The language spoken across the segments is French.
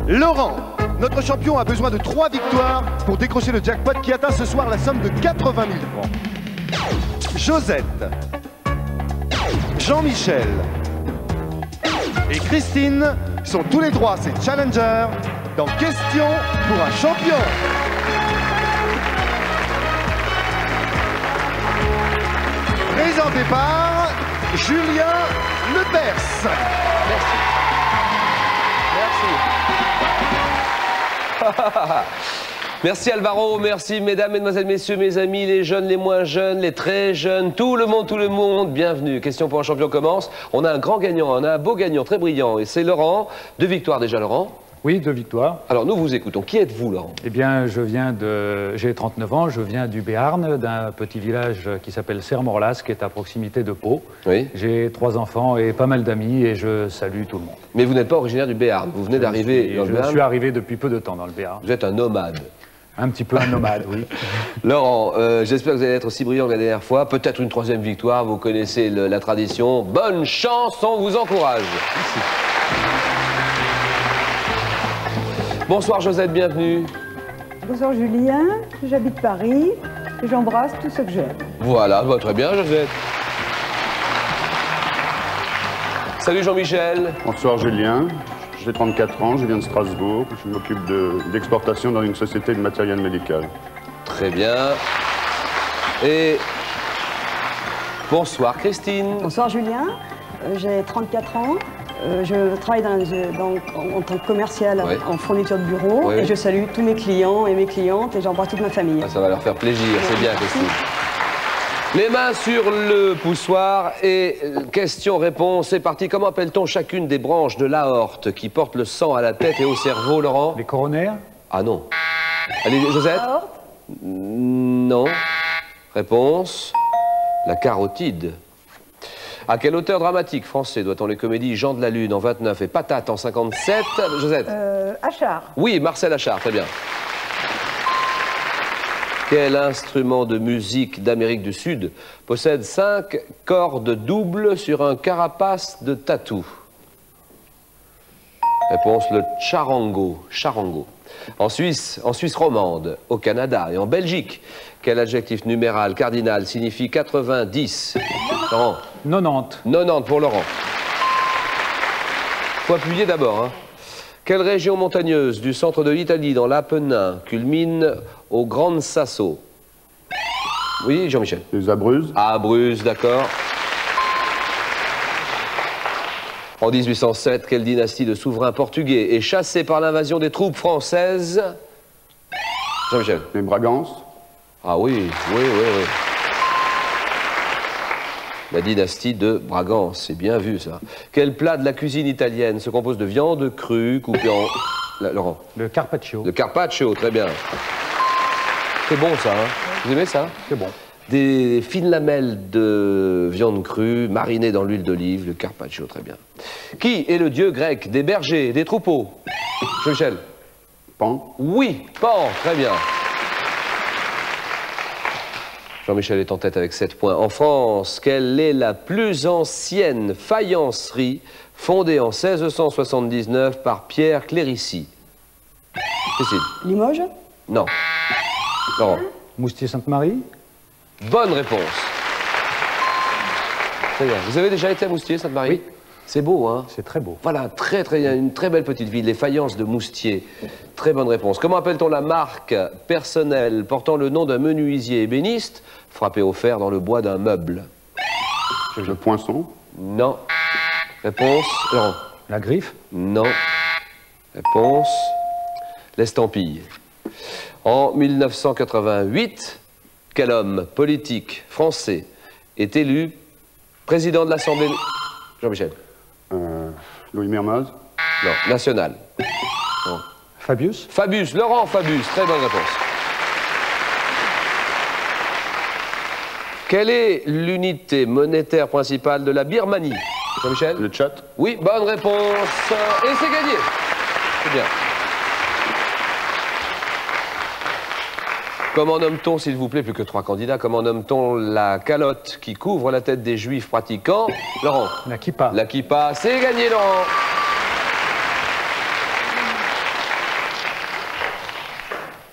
Laurent, notre champion a besoin de 3 victoires pour décrocher le jackpot qui atteint ce soir la somme de 80 000 francs. Josette, Jean-Michel et Christine sont tous les 3 ces challengers dans Question pour un champion. Présenté par Julien Lepers. Merci. Merci Alvaro, merci mesdames, mesdemoiselles, messieurs, mes amis, les jeunes, les moins jeunes, les très jeunes, tout le monde, bienvenue. Question pour un champion commence. On a un grand gagnant, on a un beau gagnant, très brillant, et c'est Laurent. 2 victoires déjà, Laurent. Oui, 2 victoires. Alors nous vous écoutons. Qui êtes-vous, Laurent? Eh bien, j'ai 39 ans, je viens du Béarn, d'un petit village qui s'appelle Serre-Morlas, qui est à proximité de Pau. Oui. J'ai 3 enfants et pas mal d'amis et je salue tout le monde. Mais vous n'êtes pas originaire du Béarn, vous venez d'arriver dans le Béarn. Je suis arrivé depuis peu de temps dans le Béarn. Vous êtes un nomade. Un petit peu un nomade, oui. Laurent, j'espère que vous allez être aussi brillant que la dernière fois. Peut-être une 3e victoire, vous connaissez la tradition. Bonne chance, on vous encourage. Merci. Bonsoir Josette, bienvenue. Bonsoir Julien, j'habite Paris et j'embrasse tous ceux que j'aime. Voilà, bah, très bien Josette. Salut Jean-Michel. Bonsoir Julien, j'ai 34 ans, je viens de Strasbourg, je m'occupe d'exportation dans une société de matériel médical. Très bien. Et bonsoir Christine. Bonsoir Julien, j'ai 34 ans. Je travaille en tant que commercial en fourniture de bureau et je salue tous mes clients et mes clientes et j'embrasse toute ma famille. Ah, ça va leur faire plaisir, c'est bien Christine. Les mains sur le poussoir et question-réponse, c'est parti. Comment appelle-t-on chacune des branches de l'aorte qui porte le sang à la tête et au cerveau, Laurent? Les coronaires? Ah non. Allez, Josette? Aorte? Non. Réponse? La carotide. À quel auteur dramatique français doit-on les comédies Jean de la Lune en 29 et Patate en 57? Josette? Achard. Oui, Marcel Achard, très bien. Quel instrument de musique d'Amérique du Sud possède 5 cordes doubles sur un carapace de tatou? Réponse, le charango. Charango. En Suisse romande, au Canada et en Belgique, quel adjectif numéral cardinal signifie 90? Laurent? 90. 90 pour Laurent. Faut appuyer d'abord. Hein. Quelle région montagneuse du centre de l'Italie, dans l'Apennin, culmine au Grand Sasso? Oui, Jean-Michel? Les Abruzzes. Abruzzes, d'accord. En 1807, quelle dynastie de souverains portugais est chassée par l'invasion des troupes françaises? Jean-Michel? Les Bragances. Ah oui. La dynastie de Bragance, c'est bien vu ça. Quel plat de la cuisine italienne se compose de viande crue coupée en... Laurent? Le carpaccio. Le carpaccio, très bien. C'est bon ça, hein? Vous aimez ça? C'est bon. Des fines lamelles de viande crue marinées dans l'huile d'olive, le carpaccio, très bien. Qui est le dieu grec des bergers, des troupeaux? Jean-Michel? Pan. Oui, Pan, très bien. Jean-Michel est en tête avec 7 points. En France, quelle est la plus ancienne faïencerie fondée en 1679 par Pierre Clérici? Christine? Limoges? Non. Laurent? Moustier-Sainte-Marie? Bonne réponse. Très bien. Vous avez déjà été à Moustier-Sainte-Marie? Oui. C'est beau, hein? C'est très beau. Voilà, une très belle petite ville, les faïences de Moustier. Très bonne réponse. Comment appelle-t-on la marque personnelle portant le nom d'un menuisier ébéniste frappé au fer dans le bois d'un meuble? Le Poinçon. Non. Réponse, Laurent? La griffe? Non. Réponse, l'estampille. En 1988, quel homme politique français est élu président de l'Assemblée... Jean-Michel? Louis Mermoz. Non, national. Non. Fabius? Fabius, Laurent Fabius, très bonne réponse. Quelle est l'unité monétaire principale de la Birmanie? Jean-Michel? Le Tchad. Oui, bonne réponse. Et c'est gagné. C'est bien. Comment nomme-t-on, s'il vous plaît, plus que 3 candidats, comment nomme-t-on la calotte qui couvre la tête des juifs pratiquants? Laurent? La kippa. La kippa, c'est gagné, Laurent.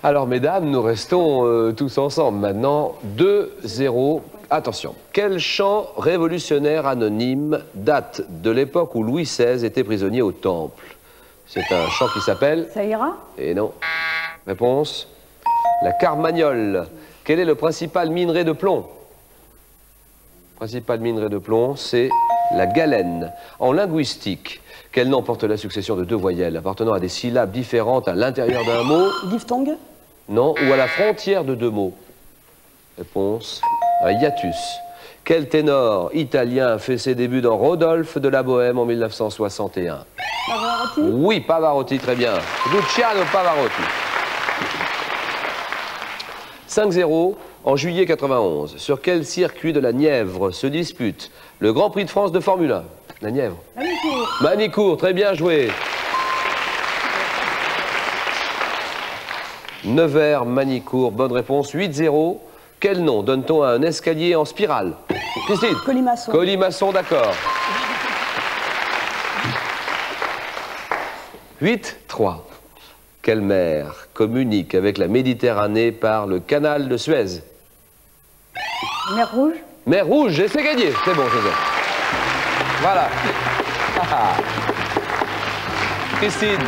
Alors, mesdames, nous restons tous ensemble maintenant. 2-0. Attention. Quel chant révolutionnaire anonyme date de l'époque où Louis XVI était prisonnier au Temple? C'est un chant qui s'appelle... Ça ira? Et non. Réponse? La Carmagnole. Quel est le principal minerai de plomb? Le principal minerai de plomb, c'est la galène. En linguistique, quel nom porte la succession de deux voyelles appartenant à des syllabes différentes à l'intérieur d'un mot? Diphtongue? Non, ou à la frontière de deux mots? Réponse, un hiatus. Quel ténor italien fait ses débuts dans Rodolphe de la Bohème en 1961? Pavarotti? Oui, Pavarotti, très bien. Luciano Pavarotti. 5-0, en juillet 91. Sur quel circuit de la Nièvre se dispute le Grand Prix de France de Formule 1? La Nièvre. Manicourt. Manicourt, très bien joué. Nevers, Manicourt, bonne réponse. 8-0. Quel nom donne-t-on à un escalier en spirale? Christine? Colimaçon. Colimaçon, d'accord. 8-3. Quelle mer communique avec la Méditerranée par le canal de Suez? Mer Rouge? Mer Rouge, et c'est gagné. C'est bon, Joseph. Voilà. Christine,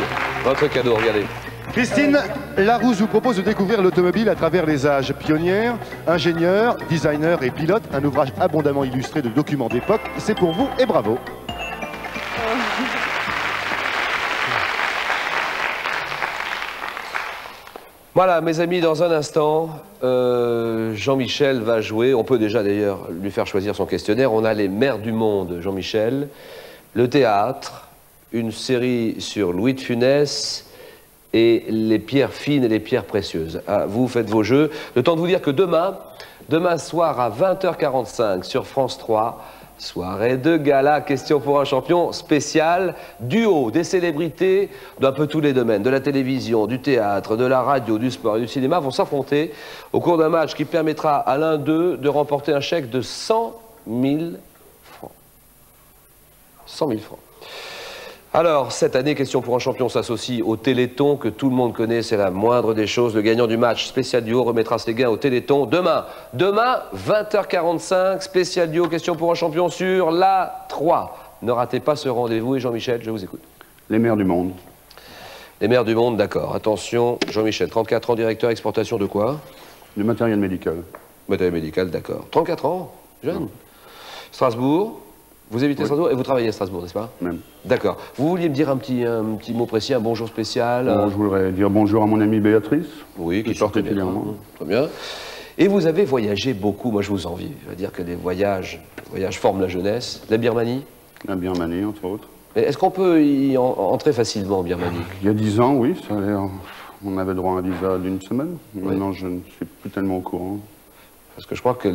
votre cadeau, regardez. Christine Larousse vous propose de découvrir l'automobile à travers les âges. Pionnière, ingénieur, designer et pilote, un ouvrage abondamment illustré de documents d'époque. C'est pour vous et bravo. Voilà, mes amis, dans un instant, Jean-Michel va jouer. On peut déjà d'ailleurs lui faire choisir son questionnaire. On a les mers du monde, Jean-Michel, le théâtre, une série sur Louis de Funès et les pierres fines et les pierres précieuses. Ah, vous faites vos jeux. Le temps de vous dire que demain soir à 20h45 sur France 3, soirée de gala, question pour un champion spécial, duo des célébrités d'un peu tous les domaines, de la télévision, du théâtre, de la radio, du sport et du cinéma vont s'affronter au cours d'un match qui permettra à l'un d'eux de remporter un chèque de 100 000 francs. 100 000 francs. Alors, cette année, question pour un champion s'associe au Téléthon que tout le monde connaît, c'est la moindre des choses. Le gagnant du match spécial duo remettra ses gains au Téléthon demain. Demain, 20h45, spécial duo, question pour un champion sur la 3. Ne ratez pas ce rendez-vous et Jean-Michel, je vous écoute. Les mers du monde. Les mers du monde, d'accord. Attention, Jean-Michel, 34 ans, directeur exportation de quoi? Du matériel médical. Matériel médical, d'accord. 34 ans, jeune. Non. Strasbourg. Vous habitez Strasbourg et vous travaillez à Strasbourg, n'est-ce pas? Même. D'accord. Vous vouliez me dire un petit mot précis, un bonjour spécial? Bon, je voudrais dire bonjour à mon amie Béatrice. Oui, qui particulièrement. Très bien. Et vous avez voyagé beaucoup, moi je vous envie. Je veux dire que les voyages forment la jeunesse. La Birmanie? La Birmanie, entre autres. Est-ce qu'on peut y entrer facilement en Birmanie? Il y a 10 ans, oui. On avait droit à un visa d'une semaine. Maintenant, je ne suis plus tellement au courant. Parce que je crois que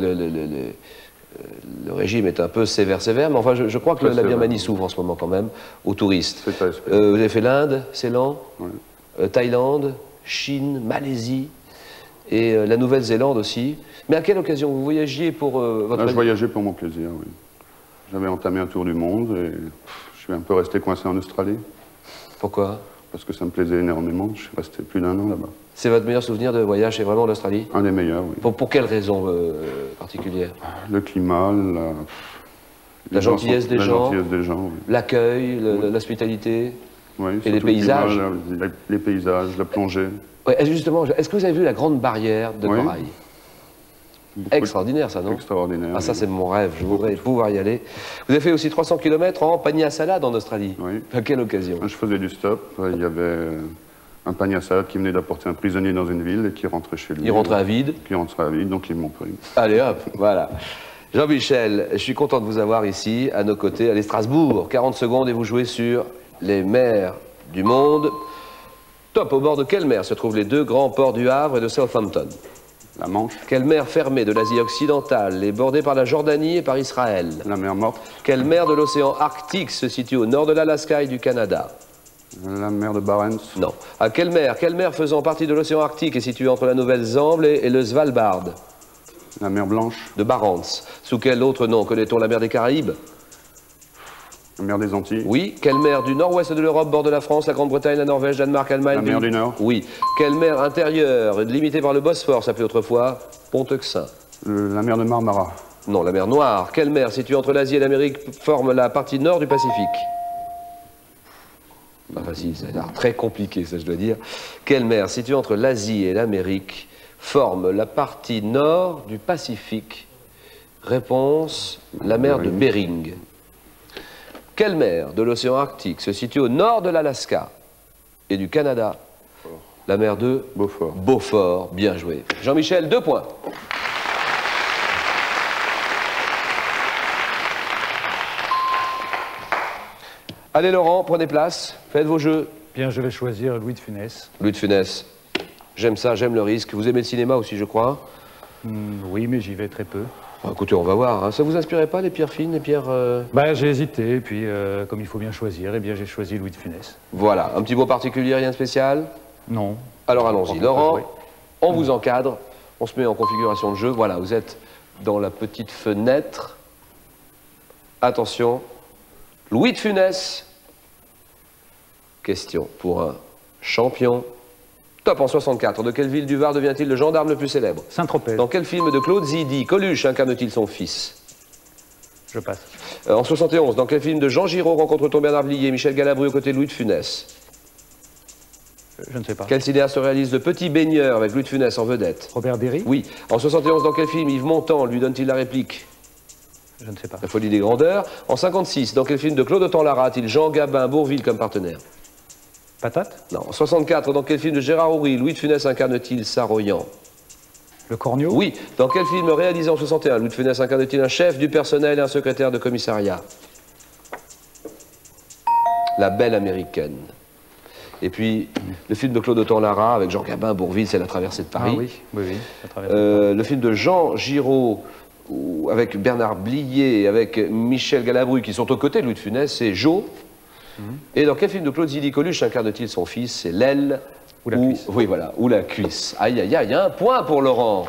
le régime est un peu sévère, mais enfin, je crois que la Birmanie s'ouvre en ce moment quand même aux touristes. Vous avez fait l'Inde, Ceylan, Thaïlande, Chine, Malaisie et la Nouvelle-Zélande aussi. Mais à quelle occasion? Vous voyagiez pour votre... Je voyageais pour mon plaisir, oui. J'avais entamé un tour du monde et je suis un peu resté coincé en Australie. Pourquoi? Parce que ça me plaisait énormément. Je suis resté plus d'1 an là-bas. C'est votre meilleur souvenir de voyage, c'est vraiment l'Australie? Un des meilleurs, oui. Pour quelle raison particulière? Le climat, la gentillesse des gens, oui. L'accueil, l'hospitalité, oui, et les paysages. Les paysages, la plongée. Ouais, justement, est-ce que vous avez vu la grande barrière de corail? Extraordinaire, ça, non? Extraordinaire. Ah, ça, c'est mon rêve. Je voudrais pouvoir y aller. Vous avez fait aussi 300 km en panier à salade en Australie. Oui. À quelle occasion? Je faisais du stop. Il y avait un panier à salade qui venait d'apporter un prisonnier dans une ville et qui rentrait chez lui. Il rentrait à vide? Qui rentrait à vide, donc ils m'ont pris. Allez, hop, voilà. Jean-Michel, je suis content de vous avoir ici, à nos côtés. Allez, Strasbourg, 40 secondes et vous jouez sur les mers du monde. Top, au bord de quelle mer se trouvent les deux grands ports du Havre et de Southampton? La Manche. Quelle mer fermée de l'Asie occidentale est bordée par la Jordanie et par Israël? La mer Morte. Quelle mer de l'océan Arctique se situe au nord de l'Alaska et du Canada? La mer de Barents. Non. À quelle mer faisant partie de l'océan Arctique est située entre la Nouvelle-Zélande et le Svalbard? La mer Blanche. De Barents. Sous quel autre nom connaît-on la mer des Caraïbes? La mer des Antilles. Oui. Quelle mer du nord-ouest de l'Europe borde la France, la Grande-Bretagne, la Norvège, Danemark, Allemagne? La mer du Nord. Oui. Quelle mer intérieure, limitée par le Bosphore, s'appelait autrefois Ponteuxin? La mer de Marmara. Non, la mer Noire. Quelle mer située entre l'Asie et l'Amérique forme la partie nord du Pacifique? Pas facile, ça a l'air très compliqué, ça je dois dire. Quelle mer située entre l'Asie et l'Amérique forme la partie nord du Pacifique? Réponse, la mer de Bering. Quelle mer de l'océan Arctique se situe au nord de l'Alaska et du Canada? La mer de Beaufort. Beaufort, bien joué. Jean-Michel, 2 points. Allez Laurent, prenez place, faites vos jeux. Bien, je vais choisir Louis de Funès. Louis de Funès, j'aime ça, j'aime le risque. Vous aimez le cinéma aussi, je crois? Oui, mais j'y vais très peu. Ah, écoutez, on va voir. Hein. Ça vous inspirait pas, les pierres fines, les pierres... Bah, j'ai hésité, et puis comme il faut bien choisir, eh bien j'ai choisi Louis de Funès. Voilà, un petit mot particulier, rien de spécial? Non. Alors allons-y. Bon, Laurent, oui. on vous encadre, on se met en configuration de jeu. Voilà, vous êtes dans la petite fenêtre. Attention, Louis de Funès. Question pour un champion. Top en 64. De quelle ville du Var devient-il le gendarme le plus célèbre? Saint-Tropez. Dans quel film de Claude Zidi Coluche incarne-t-il son fils? Je passe. En 71, dans quel film de Jean Giraud rencontre-t-on Bernard Blier, Michel Galabru aux côtés de Louis de Funès? Je ne sais pas. Quel cinéaste réalise Le Petit Baigneur avec Louis de Funès en vedette? Robert Derry? Oui. En 71, dans quel film Yves Montand lui donne-t-il la réplique? Je ne sais pas. La folie des grandeurs. En 56, dans quel film de Claude Autant-Lara a-t-il Jean Gabin Bourvil comme partenaire? Patate? Non. En 64, dans quel film de Gérard Houry Louis de Funès incarne-t-il Saroyan? Le Cornio? Oui. Dans quel film réalisé en 61 Louis de Funès incarne-t-il un chef du personnel et un secrétaire de commissariat? La Belle Américaine. Et puis, le film de Claude Autant-Lara avec Jean Gabin Bourvil, c'est La Traversée de Paris. Ah oui, oui, oui. La Traversée de Paris. Le film de Jean Giraud avec Bernard Blier, avec Michel Galabru, qui sont aux côtés de Louis de Funès, c'est Jo. Et dans quel film de Claude Zidi Coluche incarne-t-il son fils? C'est L'aile ou la cuisse. Oui, voilà, ou la cuisse. Aïe, aïe, aïe, un point pour Laurent.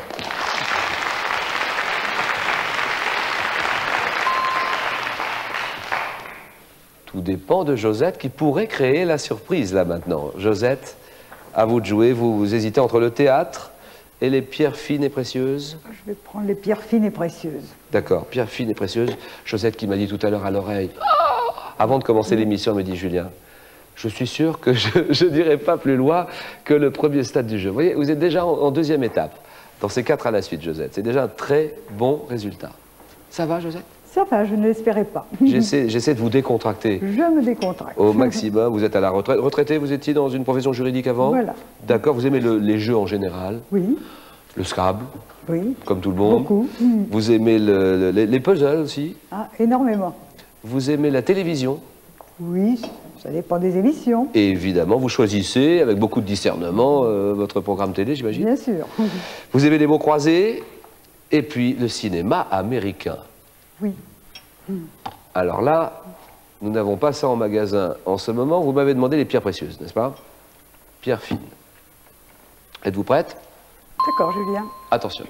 Tout dépend de Josette qui pourrait créer la surprise là maintenant. Josette, à vous de jouer. Vous hésitez entre le théâtre et les pierres fines et précieuses? Je vais prendre les pierres fines et précieuses. D'accord, pierres fines et précieuses. Josette qui m'a dit tout à l'heure à l'oreille, avant de commencer l'émission, elle me dit, Julien, je suis sûr que je n'irai pas plus loin que le premier stade du jeu. Vous voyez, vous êtes déjà en deuxième étape. Dans ces 4 à la suite, Josette. C'est déjà un très bon résultat. Ça va, Josette? Ça va, je ne l'espérais pas. J'essaie de vous décontracter. Je me décontracte. Au maximum, vous êtes à la retraite. Retraité, vous étiez dans une profession juridique avant? Voilà. D'accord, vous aimez les jeux en général? Oui. Le Scrabble? Oui. Comme tout le monde? Beaucoup. Vous aimez les puzzles aussi? Ah, énormément. Vous aimez la télévision? Oui, ça dépend des émissions. Et évidemment, vous choisissez, avec beaucoup de discernement, votre programme télé, j'imagine? Bien sûr. Vous aimez les mots croisés? Et puis, le cinéma américain. Oui. Alors là, nous n'avons pas ça en magasin en ce moment. Vous m'avez demandé les pierres précieuses, n'est-ce pas? Pierres fines. Êtes-vous prête? D'accord, Julien. Attention.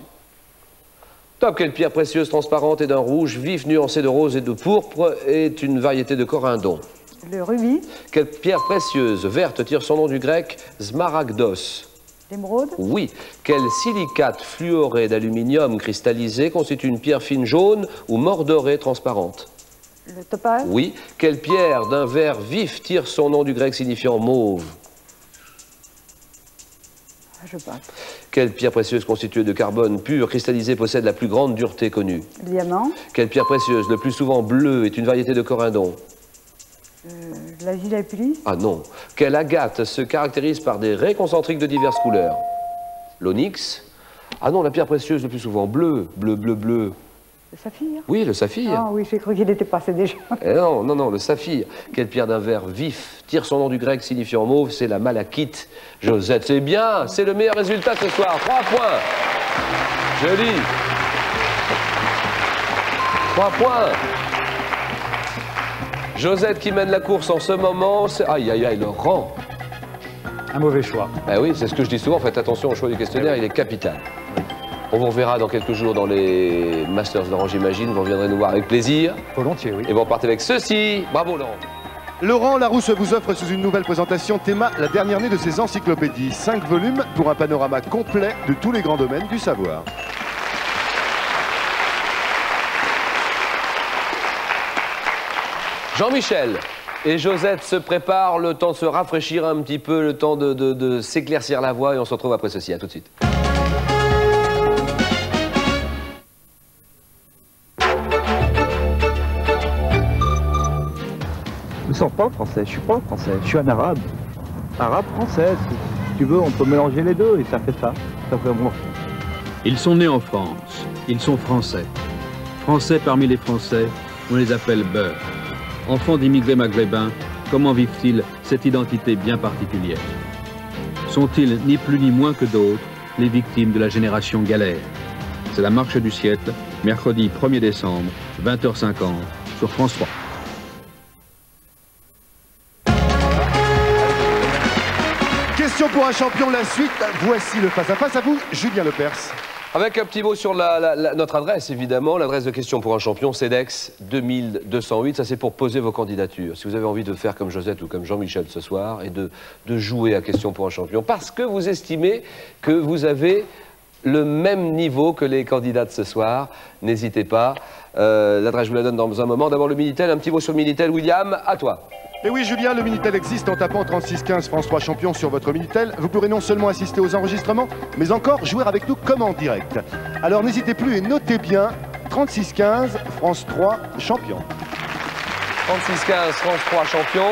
Top, quelle pierre précieuse transparente et d'un rouge vif nuancé de rose et de pourpre est une variété de corindon? Le rubis. Quelle pierre précieuse verte tire son nom du grec smaragdos? L'émeraude. Oui. Quel silicate fluoré d'aluminium cristallisé constitue une pierre fine jaune ou mordorée transparente? Le topaz. Oui. Quelle pierre d'un vert vif tire son nom du grec signifiant mauve? Je passe. Quelle pierre précieuse constituée de carbone pur cristallisé possède la plus grande dureté connue? Le diamant. Quelle pierre précieuse, le plus souvent bleue, est une variété de corindon? La lapis. Ah non. Quelle agate se caractérise par des raies concentriques de diverses couleurs? L'onyx? Ah non, la pierre précieuse le plus souvent bleue. Bleu, bleu, bleu. Le saphir. Oui, le saphir. Ah oui, j'ai cru qu'il était passé déjà. Eh non, non, non, le saphir. Quelle pierre d'un vert vif tire son nom du grec signifiant mauve? C'est la malachite. Josette, c'est bien. C'est le meilleur résultat ce soir. 3 points. Joli. 3 points. Josette qui mène la course en ce moment. Aïe, aïe, aïe, Laurent. Un mauvais choix. Ah oui, c'est ce que je dis souvent. Faites attention au choix du questionnaire, il est capital. On vous reverra dans quelques jours dans les Masters d'Orange, j'imagine. Vous reviendrez nous voir avec plaisir. Volontiers, oui. Et vous repartez avec ceci. Bravo, Laurent. Laurent Larousse vous offre sous une nouvelle présentation Théma, la dernière née de ses encyclopédies. 5 volumes pour un panorama complet de tous les grands domaines du savoir. Jean-Michel et Josette se préparent, le temps de se rafraîchir un petit peu, le temps de s'éclaircir la voix et on se retrouve après ceci. À tout de suite. Je ne sens pas français, je suis pas français, je suis un arabe. Arabe français, si tu veux, on peut mélanger les deux et ça fait ça. Ça fait bon. Ils sont nés en France, ils sont français. Français parmi les Français, on les appelle beurre. Enfants d'immigrés maghrébins, comment vivent-ils cette identité bien particulière? Sont-ils ni plus ni moins que d'autres les victimes de la génération galère? C'est la marche du siècle, mercredi 1er décembre, 20h50, sur France 3. Question pour un champion, la suite. Voici le face-à-face à vous, Julien Lepers. Avec un petit mot sur notre adresse, évidemment, l'adresse de Question pour un champion, CEDEX 2208. Ça, c'est pour poser vos candidatures. Si vous avez envie de faire comme Josette ou comme Jean-Michel ce soir et de jouer à Question pour un champion, parce que vous estimez que vous avez le même niveau que les candidats de ce soir, n'hésitez pas. L'adresse, je vous la donne dans un moment. D'abord, le Minitel. Un petit mot sur le Minitel. William, à toi. Et oui, Julien, le Minitel existe en tapant 3615 France 3 Champion sur votre Minitel. Vous pourrez non seulement assister aux enregistrements, mais encore jouer avec nous comme en direct. Alors n'hésitez plus et notez bien 3615 France 3 Champion. 3615 France 3 Champion.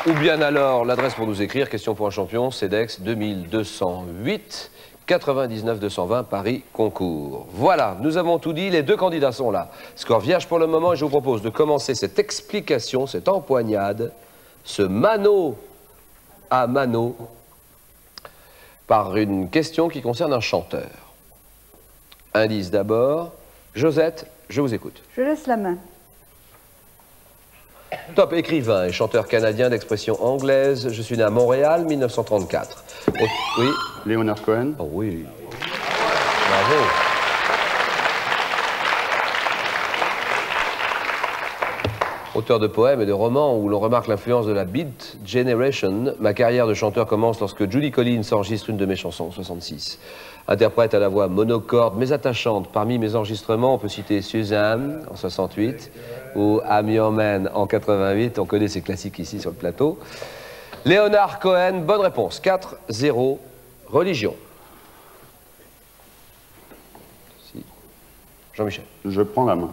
Ou bien alors, l'adresse pour nous écrire, Question pour un champion, CEDEX 2208. 99 220 Paris Concours. Voilà, nous avons tout dit, les deux candidats sont là. Score vierge pour le moment et je vous propose de commencer cette explication, cette empoignade, ce mano à mano, par une question qui concerne un chanteur. Indice d'abord. Josette, je vous écoute. Je laisse la main. Top écrivain et chanteur canadien d'expression anglaise. Je suis né à Montréal, 1934. Oui. Leonard Cohen. Oh oui. Bravo. Auteur de poèmes et de romans où l'on remarque l'influence de la Beat Generation, ma carrière de chanteur commence lorsque Judy Collins enregistre une de mes chansons en 66. Interprète à la voix monocorde mais attachante. Parmi mes enregistrements, on peut citer Suzanne en 68 ou I'm Your Man en 88. On connaît ces classiques ici sur le plateau. Leonard Cohen, bonne réponse. 4-0, religion. Si. Jean-Michel. Je prends la main.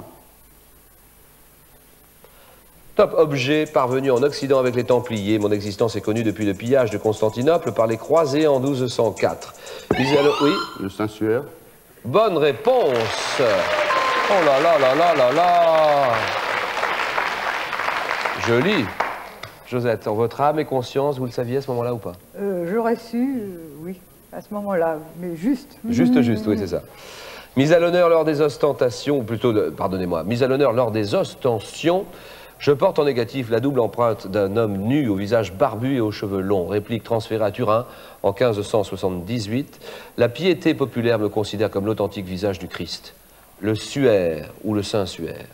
Top objet parvenu en Occident avec les Templiers. Mon existence est connue depuis le pillage de Constantinople par les croisés en 1204. Oui. Le Saint-Suaire. Bonne réponse. Oh là là là là là là. Joli. Josette, en votre âme et conscience, vous le saviez à ce moment-là ou pas? J'aurais su, oui, à ce moment-là, mais juste. Juste, oui, c'est ça. Mise à l'honneur lors des ostentations, ou plutôt, pardonnez-moi, mise à l'honneur lors des ostensions, je porte en négatif la double empreinte d'un homme nu au visage barbu et aux cheveux longs. Réplique transférée à Turin en 1578. La piété populaire me considère comme l'authentique visage du Christ. Le suaire ou le Saint-Suaire.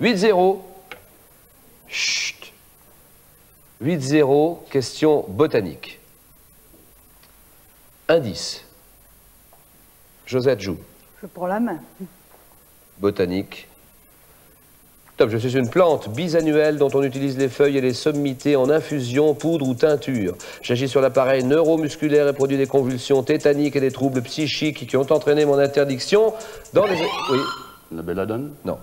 8-0. Chut. 8-0, question botanique. Indice. Josette joue. Je prends la main. Botanique. Top, je suis une plante bisannuelle dont on utilise les feuilles et les sommités en infusion, poudre ou teinture. J'agis sur l'appareil neuromusculaire et produis des convulsions tétaniques et des troubles psychiques qui ont entraîné mon interdiction dans les... Oui. La belladone. Non.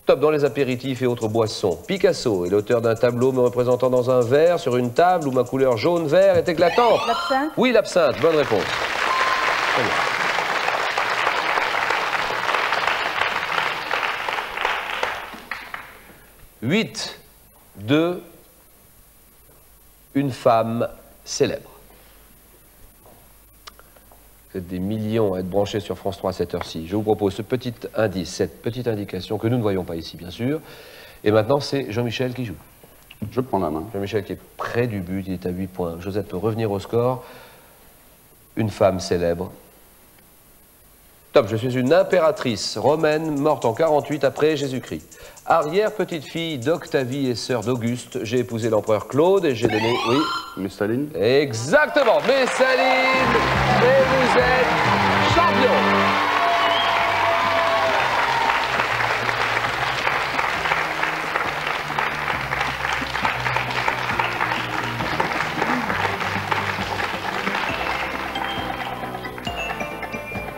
Top, dans les apéritifs et autres boissons. Picasso est l'auteur d'un tableau me représentant dans un verre sur une table où ma couleur jaune-vert est éclatante. L'absinthe. Oui, l'absinthe, bonne réponse. Très bien. 8-2, une femme célèbre. Vous êtes des millions à être branchés sur France 3 à cette heure-ci. Je vous propose ce petit indice, cette petite indication que nous ne voyons pas ici, bien sûr. Et maintenant, c'est Jean-Michel qui joue. Je prends la main. Jean-Michel qui est près du but, il est à 8 points. Josette peut revenir au score. Une femme célèbre. Top, je suis une impératrice romaine morte en 48 après Jésus-Christ. Arrière-petite-fille d'Octavie et sœur d'Auguste, j'ai épousé l'empereur Claude et j'ai donné... Oui. Messaline. Exactement, Messaline. Et vous êtes champion.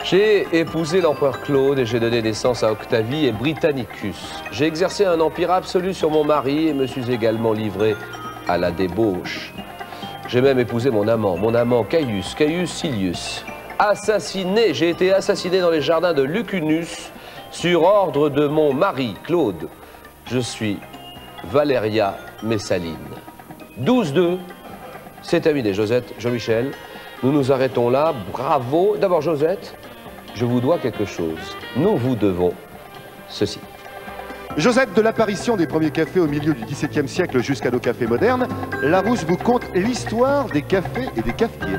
J'ai épousé l'empereur Claude et j'ai donné naissance à Octavie et Britannicus. J'ai exercé un empire absolu sur mon mari et me suis également livré à la débauche. J'ai même épousé mon amant Caius Silius. Assassiné, j'ai été assassiné dans les jardins de Lucunus sur ordre de mon mari Claude. Je suis Valéria Messaline. 12-2, c'est terminé. Josette, Jean-Michel, nous nous arrêtons là. Bravo. D'abord Josette, je vous dois quelque chose. Nous vous devons ceci. Josette, de l'apparition des premiers cafés au milieu du XVIIe siècle jusqu'à nos cafés modernes, Larousse vous conte l'histoire des cafés et des cafetiers.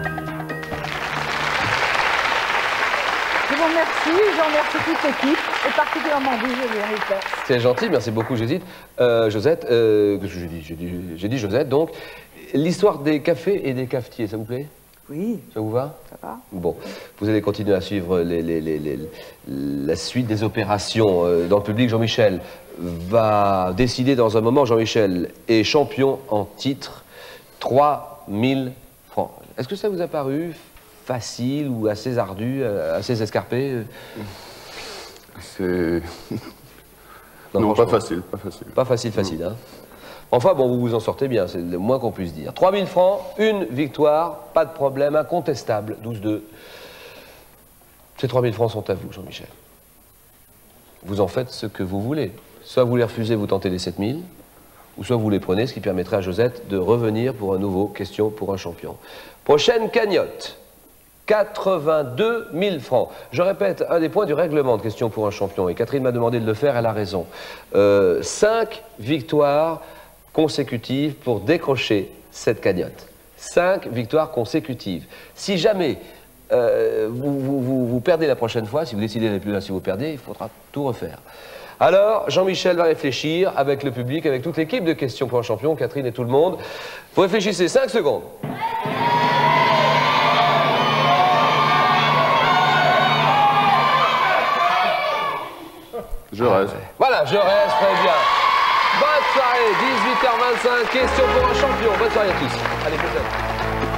Je vous remercie, je remercie toute l'équipe, et particulièrement vous, Julien. C'est gentil, merci beaucoup Josette. Josette, j'ai dit Josette, donc, l'histoire des cafés et des cafetiers, ça vous plaît? Oui. Ça vous va? Ça va. Bon, vous allez continuer à suivre la suite des opérations dans le public. Jean-Michel va décider dans un moment. Jean-Michel est champion en titre, 3000 francs. Est-ce que ça vous a paru facile ou assez ardu, assez escarpé? C'est... Non, pas facile, pas facile. Pas facile, facile, hein. Enfin, bon, vous vous en sortez bien, c'est le moins qu'on puisse dire. 3000 francs, une victoire, pas de problème, incontestable, 12-2. Ces 3000 francs sont à vous, Jean-Michel. Vous en faites ce que vous voulez. Soit vous les refusez, vous tentez les 7000, ou soit vous les prenez, ce qui permettrait à Josette de revenir pour un nouveau question pour un champion. Prochaine cagnotte, 82 000 francs. Je répète, un des points du règlement de question pour un champion, et Catherine m'a demandé de le faire, elle a raison. 5 victoires consécutives pour décrocher cette cagnotte. 5 victoires consécutives. Si jamais vous perdez la prochaine fois, si vous décidez d'aller plus loin, si vous perdez, il faudra tout refaire. Alors, Jean-Michel va réfléchir avec le public, avec toute l'équipe de questions pour un champion, Catherine et tout le monde. Vous réfléchissez 5 secondes. Je reste. Voilà, je reste, très bien. Bonne soirée, 18h25, question pour un champion. Bonne soirée à tous. Allez, peut-être.